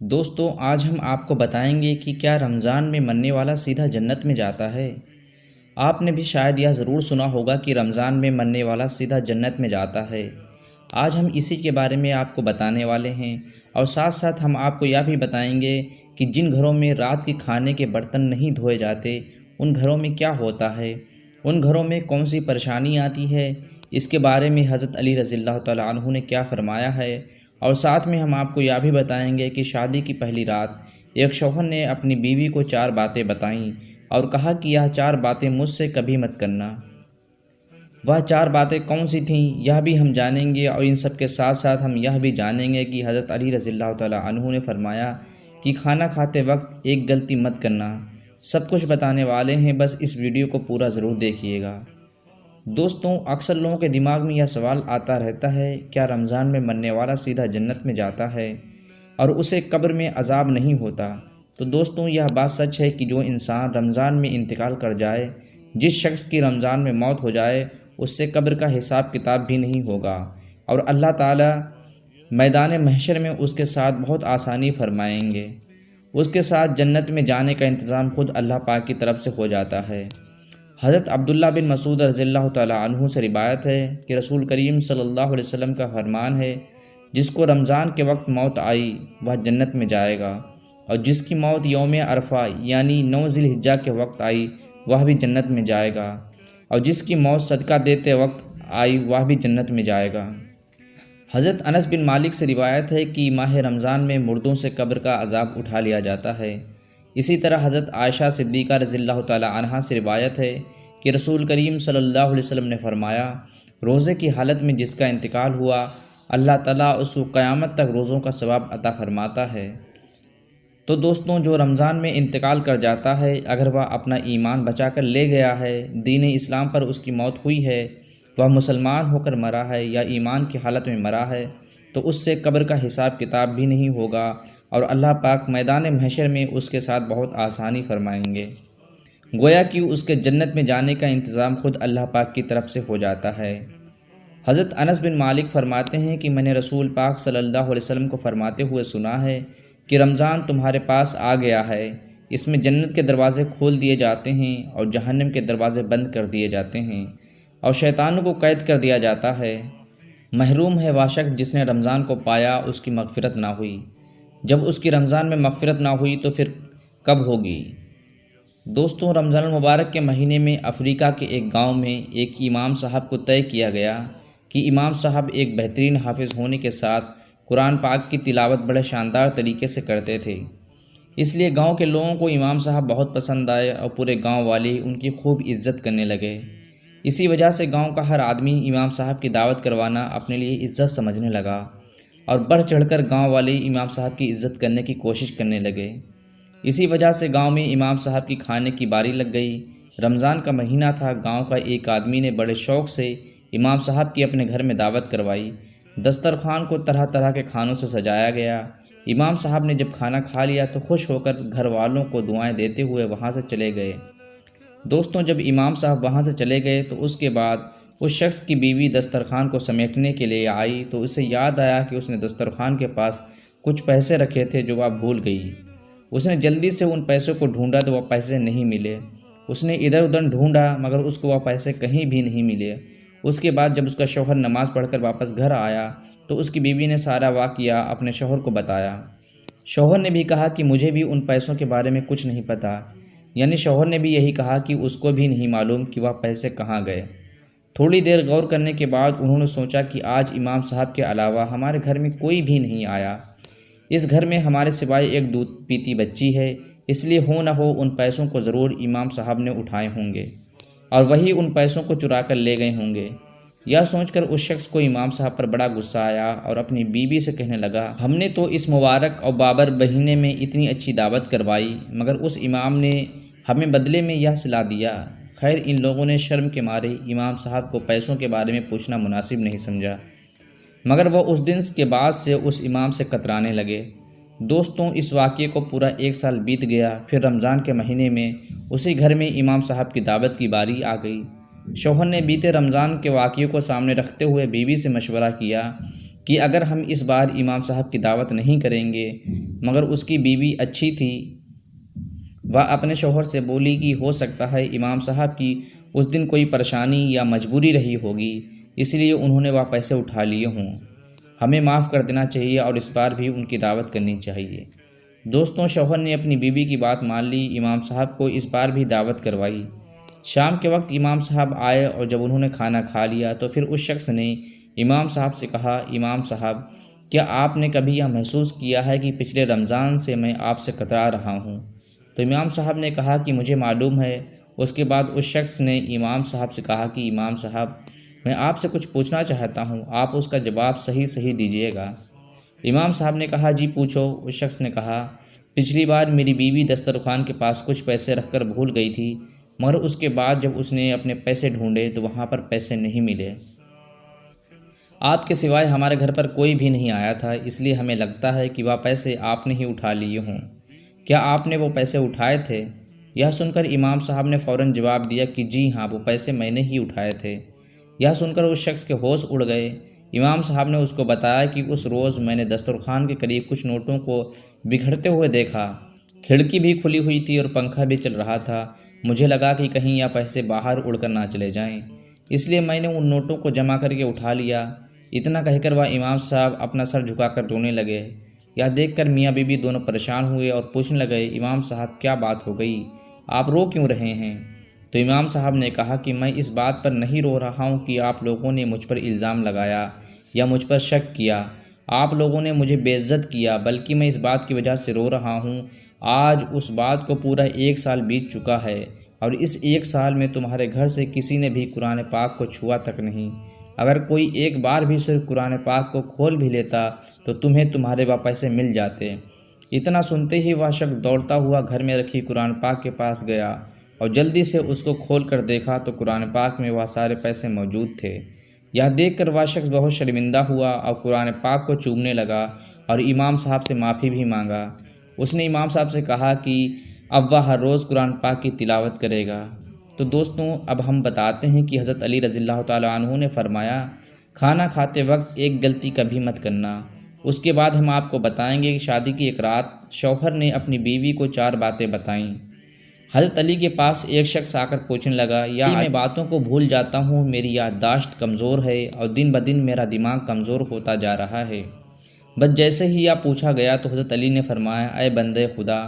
دوستوں آج ہم آپ کو بتائیں گے کہ کیا رمضان میں مرنے والا سیدھا جنت میں جاتا ہے۔ آپ نے بھی شاید یہ ضرور سنا ہوگا کہ رمضان میں مرنے والا سیدھا جنت میں جاتا ہے۔ آج ہم اسی کے بارے میں آپ کو بتانے والے ہیں، اور ساتھ ساتھ ہم آپ کو یہ بھی بتائیں گے کہ جن گھروں میں رات کے کھانے کے برتن نہیں دھوئے جاتے ان گھروں میں کیا ہوتا ہے، ان گھروں میں کون سی پریشانی آتی ہے، اس کے بارے میں حضرت علی رضی اللہ تعالیٰ عنہ نے کیا فرمایا ہے۔ اور ساتھ میں ہم آپ کو یہ بھی بتائیں گے کہ شادی کی پہلی رات ایک شوہر نے اپنی بیوی کو 4 باتیں بتائیں اور کہا کہ یہ 4 باتیں مجھ سے کبھی مت کرنا۔ وہ 4 باتیں کون سی تھیں یہ بھی ہم جانیں گے، اور ان سب کے ساتھ ساتھ ہم یہ بھی جانیں گے کہ حضرت علی رضی اللہ تعالیٰ عنہ نے فرمایا کہ کھانا کھاتے وقت ایک غلطی مت کرنا۔ سب کچھ بتانے والے ہیں، بس اس ویڈیو کو پورا ضرور دیکھیے گا۔ دوستوں اکثر لوگوں کے دماغ میں یہ سوال آتا رہتا ہے، کیا رمضان میں مرنے والا سیدھا جنت میں جاتا ہے اور اسے قبر میں عذاب نہیں ہوتا؟ تو دوستوں یہ بات سچ ہے کہ جو انسان رمضان میں انتقال کر جائے، جس شخص کی رمضان میں موت ہو جائے، اس سے قبر کا حساب کتاب بھی نہیں ہوگا، اور اللہ تعالیٰ میدان محشر میں اس کے ساتھ بہت آسانی فرمائیں گے۔ اس کے ساتھ جنت میں جانے کا انتظام خود اللہ پاک کی طرف سے ہو جاتا ہے۔ حضرت عبداللہ بن مسعود رضی اللہ تعالیٰ عنہ سے روایت ہے کہ رسول کریم صلی اللہ علیہ وسلم کا فرمان ہے، جس کو رمضان کے وقت موت آئی وہ جنت میں جائے گا، اور جس کی موت یوم عرفہ یعنی 9 ذی الحجہ کے وقت آئی وہ بھی جنت میں جائے گا، اور جس کی موت صدقہ دیتے وقت آئی وہ بھی جنت میں جائے گا۔ حضرت انس بن مالک سے روایت ہے کہ ماہ رمضان میں مردوں سے قبر کا عذاب اٹھا لیا جاتا ہے۔ اسی طرح حضرت عائشہ صدیقہ رضی اللہ تعالیٰ عنہا سے روایت ہے کہ رسول کریم صلی اللہ علیہ وسلم نے فرمایا، روزے کی حالت میں جس کا انتقال ہوا، اللہ تعالیٰ اس کو قیامت تک روزوں کا ثواب عطا فرماتا ہے۔ تو دوستوں جو رمضان میں انتقال کر جاتا ہے، اگر وہ اپنا ایمان بچا کر لے گیا ہے، دین اسلام پر اس کی موت ہوئی ہے، وہ مسلمان ہو کر مرا ہے یا ایمان کی حالت میں مرا ہے، تو اس سے قبر کا حساب کتاب بھی نہیں ہوگا، اور اللہ پاک میدان محشر میں اس کے ساتھ بہت آسانی فرمائیں گے۔ گویا کہ اس کے جنت میں جانے کا انتظام خود اللہ پاک کی طرف سے ہو جاتا ہے۔ حضرت انس بن مالک فرماتے ہیں کہ میں نے رسول پاک صلی اللہ علیہ وسلم کو فرماتے ہوئے سنا ہے کہ رمضان تمہارے پاس آ گیا ہے، اس میں جنت کے دروازے کھول دیے جاتے ہیں اور جہنم کے دروازے بند کر دیے جاتے ہیں، اور شیطانوں کو قید کر دیا جاتا ہے۔ محروم ہے وہ شخص جس نے رمضان کو پایا اس کی مغفرت نہ ہوئی۔ جب اس کی رمضان میں مغفرت نہ ہوئی تو پھر کب ہوگی؟ دوستوں رمضان المبارک کے مہینے میں افریقہ کے ایک گاؤں میں ایک امام صاحب کو طے کیا گیا کہ امام صاحب ایک بہترین حافظ ہونے کے ساتھ قرآن پاک کی تلاوت بڑے شاندار طریقے سے کرتے تھے، اس لیے گاؤں کے لوگوں کو امام صاحب بہت پسند آئے اور پورے گاؤں والے ان کی خوب عزت کرنے لگے۔ اسی وجہ سے گاؤں کا ہر آدمی امام صاحب کی دعوت کروانا اپنے لیے عزت سمجھنے لگا، اور بڑھ چڑھ کر گاؤں والے امام صاحب کی عزت کرنے کی کوشش کرنے لگے۔ اسی وجہ سے گاؤں میں امام صاحب کی کھانے کی باری لگ گئی۔ رمضان کا مہینہ تھا، گاؤں کا ایک آدمی نے بڑے شوق سے امام صاحب کی اپنے گھر میں دعوت کروائی۔ دسترخوان کو طرح طرح کے کھانوں سے سجایا گیا۔ امام صاحب نے جب کھانا کھا لیا تو خوش ہو کر گھر والوں کو دعائیں دیتے ہوئے وہاں سے چلے گئے۔ دوستوں جب امام صاحب وہاں سے چلے گئے تو اس کے بعد اس شخص کی بیوی دسترخوان کو سمیٹنے کے لیے آئی، تو اسے یاد آیا کہ اس نے دسترخوان کے پاس کچھ پیسے رکھے تھے جو وہ بھول گئی۔ اس نے جلدی سے ان پیسوں کو ڈھونڈا تو وہ پیسے نہیں ملے۔ اس نے ادھر ادھر ڈھونڈا مگر اس کو وہ پیسے کہیں بھی نہیں ملے۔ اس کے بعد جب اس کا شوہر نماز پڑھ کر واپس گھر آیا تو اس کی بیوی نے سارا واقعہ اپنے شوہر کو بتایا۔ شوہر نے بھی کہا کہ مجھے بھی ان پیسوں کے بارے میں کچھ نہیں پتہ، یعنی شوہر نے بھی یہی کہا کہ اس کو بھی نہیں معلوم کہ وہ پیسے کہاں گئے۔ تھوڑی دیر غور کرنے کے بعد انہوں نے سوچا کہ آج امام صاحب کے علاوہ ہمارے گھر میں کوئی بھی نہیں آیا، اس گھر میں ہمارے سوائے ایک دودھ پیتی بچی ہے، اس لیے ہو نہ ہو ان پیسوں کو ضرور امام صاحب نے اٹھائے ہوں گے، اور وہی ان پیسوں کو چرا کر لے گئے ہوں گے۔ یہ سوچ کر اس شخص کو امام صاحب پر بڑا غصہ آیا اور اپنی بیوی سے کہنے لگا، ہم نے تو اس مبارک اور بابر مہینے میں اتنی اچھی دعوت کروائی، مگر اس امام نے ہمیں بدلے میں یہ سلا دیا۔ خیر ان لوگوں نے شرم کے مارے امام صاحب کو پیسوں کے بارے میں پوچھنا مناسب نہیں سمجھا، مگر وہ اس دن کے بعد سے اس امام سے کترانے لگے۔ دوستوں اس واقعے کو پورا 1 سال بیت گیا۔ پھر رمضان کے مہینے میں اسی گھر میں امام صاحب کی دعوت کی باری آ گئی۔ شوہر نے بیتے رمضان کے واقعے کو سامنے رکھتے ہوئے بیوی سے مشورہ کیا کہ اگر ہم اس بار امام صاحب کی دعوت نہیں کریں گے، مگر اس کی بیوی اچھی تھی، وہ اپنے شوہر سے بولی کہ ہو سکتا ہے امام صاحب کی اس دن کوئی پریشانی یا مجبوری رہی ہوگی، اس لیے انہوں نے وہ پیسے اٹھا لیے ہوں، ہمیں معاف کر دینا چاہیے اور اس بار بھی ان کی دعوت کرنی چاہیے۔ دوستوں، شوہر نے اپنی بیوی کی بات مان لی، امام صاحب کو اس بار بھی دعوت کروائی۔ شام کے وقت امام صاحب آئے اور جب انہوں نے کھانا کھا لیا تو پھر اس شخص نے امام صاحب سے کہا، امام صاحب، کیا آپ نے کبھی یہ محسوس کیا ہے کہ پچھلے رمضان سے میں آپ سے کترا رہا ہوں؟ تو امام صاحب نے کہا کہ مجھے معلوم ہے۔ اس کے بعد اس شخص نے امام صاحب سے کہا کہ امام صاحب، میں آپ سے کچھ پوچھنا چاہتا ہوں، آپ اس کا جواب صحیح دیجیے گا۔ امام صاحب نے کہا، جی پوچھو۔ اس شخص نے کہا، پچھلی بار میری بیوی دسترخوان کے پاس کچھ پیسے رکھ کر بھول گئی تھی، مگر اس کے بعد جب اس نے اپنے پیسے ڈھونڈے تو وہاں پر پیسے نہیں ملے۔ آپ کے سوائے ہمارے گھر پر کوئی بھی نہیں آیا تھا، اس لیے ہمیں لگتا ہے کہ وہ پیسے آپ نے ہی اٹھا لیے ہوں۔ کیا آپ نے وہ پیسے اٹھائے تھے؟ یہ سن کر امام صاحب نے فوراً جواب دیا کہ جی ہاں، وہ پیسے میں نے ہی اٹھائے تھے۔ یہ سن کر اس شخص کے ہوش اڑ گئے۔ امام صاحب نے اس کو بتایا کہ اس روز میں نے دسترخوان کے قریب کچھ نوٹوں کو بکھرتے ہوئے دیکھا، کھڑکی بھی کھلی ہوئی تھی اور پنکھا بھی چل رہا تھا، مجھے لگا کہ کہیں یہ پیسے باہر اڑ کر نہ چلے جائیں، اس لیے میں نے ان نوٹوں کو جمع کر کے اٹھا لیا۔ اتنا کہہ کر وہ امام صاحب اپنا سر جھکا کر رونے لگے۔ یہ دیکھ کر میاں بیوی دونوں پریشان ہوئے اور پوچھنے لگے، امام صاحب کیا بات ہو گئی، آپ رو کیوں رہے ہیں؟ تو امام صاحب نے کہا کہ میں اس بات پر نہیں رو رہا ہوں کہ آپ لوگوں نے مجھ پر الزام لگایا یا مجھ پر شک کیا، آپ لوگوں نے مجھے بے عزت کیا، بلکہ میں اس بات کی وجہ سے رو رہا ہوں، آج اس بات کو پورا 1 سال بیت چکا ہے اور اس 1 سال میں تمہارے گھر سے کسی نے بھی قرآن پاک کو چھوا تک نہیں۔ اگر کوئی ایک بار بھی صرف قرآن پاک کو کھول بھی لیتا تو تمہیں تمہارے وہ پیسے مل جاتے۔ اتنا سنتے ہی وہ شخص دوڑتا ہوا گھر میں رکھی قرآن پاک کے پاس گیا اور جلدی سے اس کو کھول کر دیکھا تو قرآن پاک میں وہ سارے پیسے موجود تھے۔ یہ دیکھ کر وہ شخص بہت شرمندہ ہوا اور قرآن پاک کو چومنے لگا اور امام صاحب سے معافی بھی مانگا۔ اس نے امام صاحب سے کہا کہ اب وہ ہر روز قرآن پاک کی تلاوت کرے گا۔ تو دوستوں، اب ہم بتاتے ہیں کہ حضرت علی رضی اللہ تعالیٰ عنہ نے فرمایا، کھانا کھاتے وقت ایک غلطی کبھی مت کرنا۔ اس کے بعد ہم آپ کو بتائیں گے کہ شادی کی ایک رات شوہر نے اپنی بیوی کو 4 باتیں بتائیں۔ حضرت علی کے پاس ایک شخص آ کر پوچھنے لگا، یا میں باتوں کو بھول جاتا ہوں، میری یادداشت کمزور ہے اور دن بدن میرا دماغ کمزور ہوتا جا رہا ہے۔ بس جیسے ہی یہ پوچھا گیا تو حضرت علی نے فرمایا، اے بندے خدا،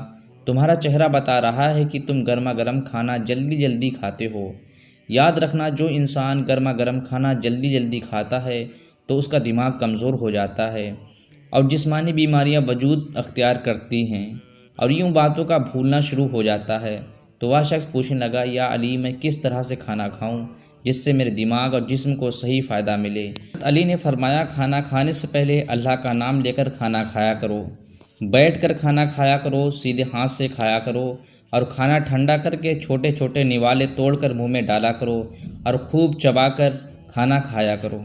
تمہارا چہرہ بتا رہا ہے کہ تم گرما گرم کھانا جلدی کھاتے ہو۔ یاد رکھنا، جو انسان گرما گرم کھانا جلدی کھاتا ہے تو اس کا دماغ کمزور ہو جاتا ہے اور جسمانی بیماریاں وجود اختیار کرتی ہیں اور یوں باتوں کا بھولنا شروع ہو جاتا ہے۔ تو وہ شخص پوچھنے لگا، یا علی، میں کس طرح سے کھانا کھاؤں جس سے میرے دماغ اور جسم کو صحیح فائدہ ملے؟ حضرت علی نے فرمایا، کھانا کھانے سے پہلے اللہ کا نام لے کر کھانا کھایا کرو، بیٹھ کر کھانا کھایا کرو، سیدھے ہاتھ سے کھایا کرو اور کھانا ٹھنڈا کر کے چھوٹے چھوٹے نوالے توڑ کر منہ میں ڈالا کرو اور خوب چبا کر کھانا کھایا کرو۔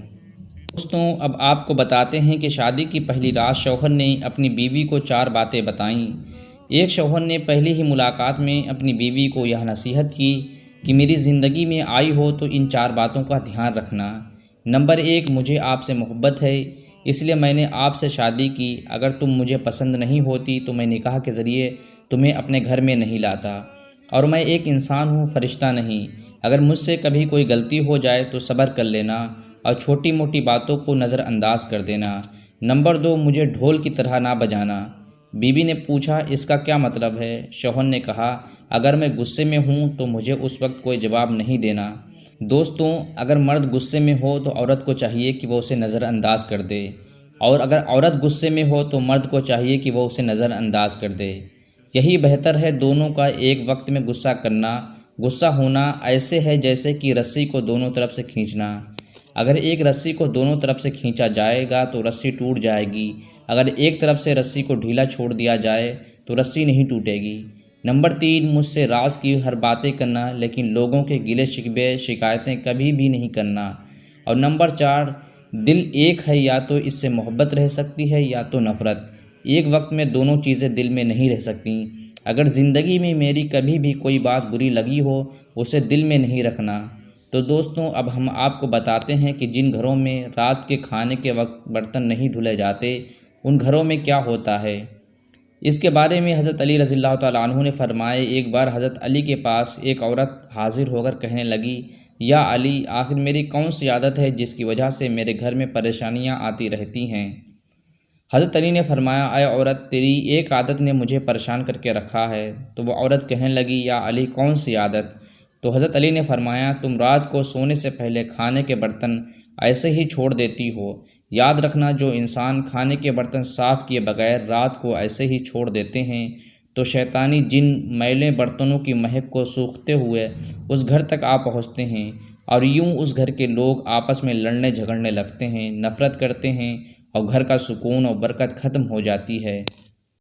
دوستوں، اب آپ کو بتاتے ہیں کہ شادی کی پہلی رات شوہر نے اپنی بیوی کو 4 باتیں بتائیں۔ ایک شوہر نے پہلی ہی ملاقات میں اپنی بیوی کو یہ نصیحت کی کہ میری زندگی میں آئی ہو تو ان 4 باتوں کا دھیان رکھنا۔ نمبر 1، مجھے آپ سے محبت ہے، اس لیے میں نے آپ سے شادی کی، اگر تم مجھے پسند نہیں ہوتی تو میں نکاح کے ذریعے تمہیں اپنے گھر میں نہیں لاتا، اور میں ایک انسان ہوں، فرشتہ نہیں، اگر مجھ سے کبھی کوئی غلطی ہو جائے تو صبر کر لینا اور چھوٹی موٹی باتوں کو نظر انداز کر دینا۔ نمبر 2، مجھے ڈھول کی طرح نہ بجانا۔ بیوی نے پوچھا، اس کا کیا مطلب ہے؟ شوہر نے کہا، اگر میں غصے میں ہوں تو مجھے اس وقت کوئی جواب نہیں دینا۔ دوستوں، اگر مرد غصے میں ہو تو عورت کو چاہیے کہ وہ اسے نظر انداز کر دے، اور اگر عورت غصے میں ہو تو مرد کو چاہیے کہ وہ اسے نظر انداز کر دے۔ یہی بہتر ہے، دونوں کا ایک وقت میں غصہ کرنا۔ غصہ ہونا ایسے ہے جیسے کہ رسی کو دونوں طرف سے کھینچنا۔ اگر ایک رسی کو دونوں طرف سے کھینچا جائے گا تو رسی ٹوٹ جائے گی، اگر ایک طرف سے رسی کو ڈھیلا چھوڑ دیا جائے تو رسی نہیں ٹوٹے گی۔ نمبر 3، مجھ سے راز کی ہر باتیں کرنا، لیکن لوگوں کے گلے شکوے شکایتیں کبھی بھی نہیں کرنا۔ اور نمبر 4، دل ایک ہے، یا تو اس سے محبت رہ سکتی ہے یا تو نفرت، ایک وقت میں دونوں چیزیں دل میں نہیں رہ سکتیں۔ اگر زندگی میں میری کبھی بھی کوئی بات بری لگی ہو، اسے دل میں نہیں رکھنا۔ تو دوستوں اب ہم آپ کو بتاتے ہیں کہ جن گھروں میں رات کے کھانے کے وقت برتن نہیں دھلے جاتے ان گھروں میں کیا ہوتا ہے۔ اس کے بارے میں حضرت علی رضی اللہ تعالیٰ عنہ نے فرمائے، ایک بار حضرت علی کے پاس ایک عورت حاضر ہو کر کہنے لگی، یا علی، آخر میری کون سی عادت ہے جس کی وجہ سے میرے گھر میں پریشانیاں آتی رہتی ہیں؟ حضرت علی نے فرمایا، اے عورت، تیری ایک عادت نے مجھے پریشان کر کے رکھا ہے۔ تو وہ عورت کہنے لگی، یا علی، کون سی عادت؟ تو حضرت علی نے فرمایا، تم رات کو سونے سے پہلے کھانے کے برتن ایسے ہی چھوڑ دیتی ہو۔ یاد رکھنا، جو انسان کھانے کے برتن صاف کیے بغیر رات کو ایسے ہی چھوڑ دیتے ہیں تو شیطانی جن میلے برتنوں کی مہک کو سونگھتے ہوئے اس گھر تک آ پہنچتے ہیں، اور یوں اس گھر کے لوگ آپس میں لڑنے جھگڑنے لگتے ہیں، نفرت کرتے ہیں، اور گھر کا سکون اور برکت ختم ہو جاتی ہے۔